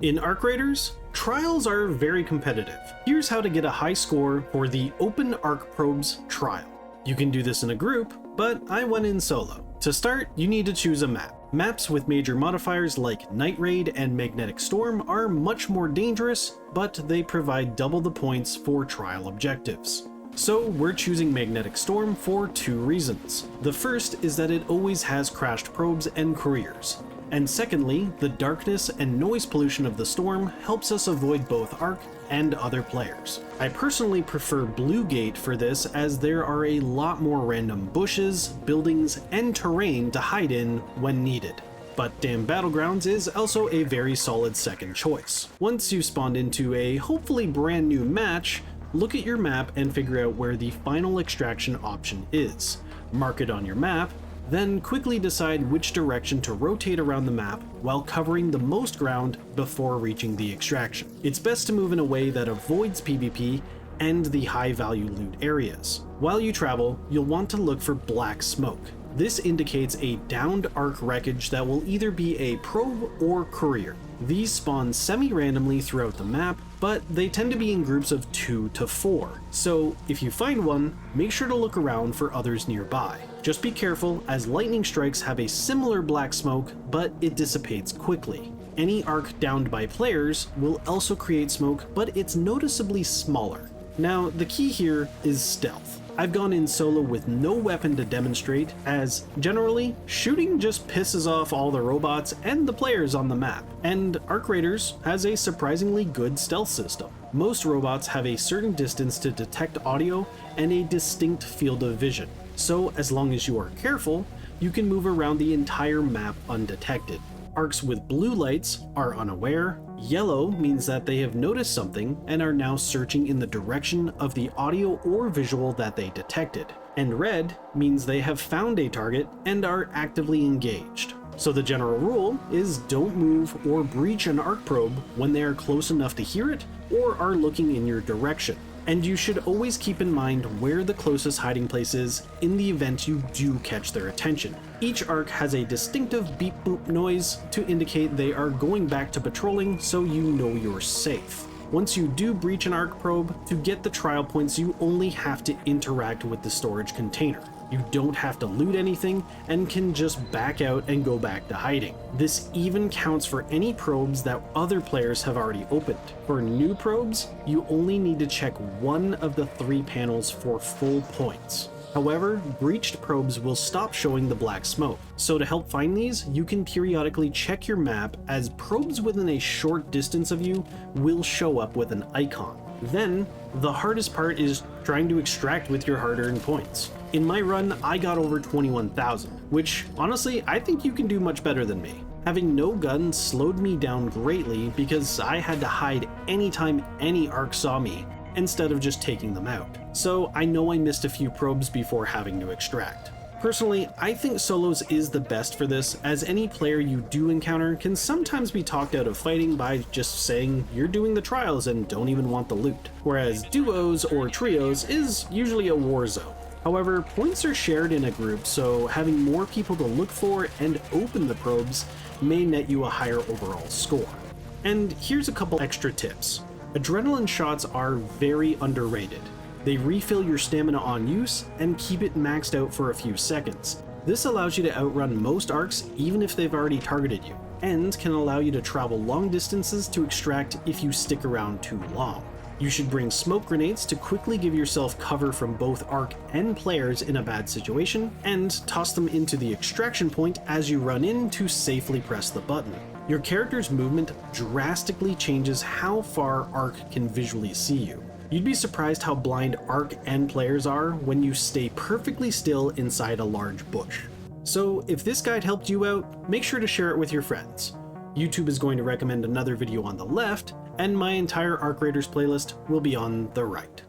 In Arc Raiders, trials are very competitive. Here's how to get a high score for the Open Arc Probes trial. You can do this in a group, but I went in solo. To start, you need to choose a map. Maps with major modifiers like Night Raid and Magnetic Storm are much more dangerous, but they provide double the points for trial objectives. So we're choosing Magnetic Storm for two reasons. The first is that it always has crashed probes and couriers. And secondly, the darkness and noise pollution of the storm helps us avoid both Arc and other players. I personally prefer Blue Gate for this, as there are a lot more random bushes, buildings, and terrain to hide in when needed. But Damn Battlegrounds is also a very solid second choice. Once you've spawned into a hopefully brand new match, look at your map and figure out where the final extraction option is. Mark it on your map, then quickly decide which direction to rotate around the map while covering the most ground before reaching the extraction. It's best to move in a way that avoids PvP and the high value loot areas. While you travel, you'll want to look for black smoke. This indicates a downed Arc wreckage that will either be a probe or courier. These spawn semi-randomly throughout the map, but they tend to be in groups of 2 to 4. So if you find one, make sure to look around for others nearby. Just be careful, as lightning strikes have a similar black smoke, but it dissipates quickly. Any Arc downed by players will also create smoke, but it's noticeably smaller. Now, the key here is stealth. I've gone in solo with no weapon to demonstrate, as generally, shooting just pisses off all the robots and the players on the map. And Arc Raiders has a surprisingly good stealth system. Most robots have a certain distance to detect audio and a distinct field of vision. So as long as you are careful, you can move around the entire map undetected. Arcs with blue lights are unaware, yellow means that they have noticed something and are now searching in the direction of the audio or visual that they detected, and red means they have found a target and are actively engaged. So the general rule is don't move or breach an Arc probe when they are close enough to hear it or are looking in your direction. And you should always keep in mind where the closest hiding place is in the event you do catch their attention. Each Arc has a distinctive beep boop noise to indicate they are going back to patrolling, so you know you're safe. Once you do breach an Arc probe, to get the trial points you only have to interact with the storage container. You don't have to loot anything and can just back out and go back to hiding. This even counts for any probes that other players have already opened. For new probes, you only need to check one of the 3 panels for full points. However, breached probes will stop showing the black smoke. So to help find these, you can periodically check your map, as probes within a short distance of you will show up with an icon. Then, the hardest part is trying to extract with your hard-earned points. In my run, I got over 21,000, which honestly, I think you can do much better than me. Having no gun slowed me down greatly because I had to hide anytime any Arc saw me, instead of just taking them out. So I know I missed a few probes before having to extract. Personally, I think solos is the best for this, as any player you do encounter can sometimes be talked out of fighting by just saying you're doing the trials and don't even want the loot, whereas duos or trios is usually a war zone. However, points are shared in a group, so having more people to look for and open the probes may net you a higher overall score. And here's a couple extra tips. Adrenaline shots are very underrated. They refill your stamina on use and keep it maxed out for a few seconds. This allows you to outrun most Arcs even if they've already targeted you, and can allow you to travel long distances to extract if you stick around too long. You should bring smoke grenades to quickly give yourself cover from both Arc and players in a bad situation, and toss them into the extraction point as you run in to safely press the button. Your character's movement drastically changes how far Arc can visually see you. You'd be surprised how blind Arc and players are when you stay perfectly still inside a large bush. So if this guide helped you out, make sure to share it with your friends. YouTube is going to recommend another video on the left, and my entire Arc Raiders playlist will be on the right.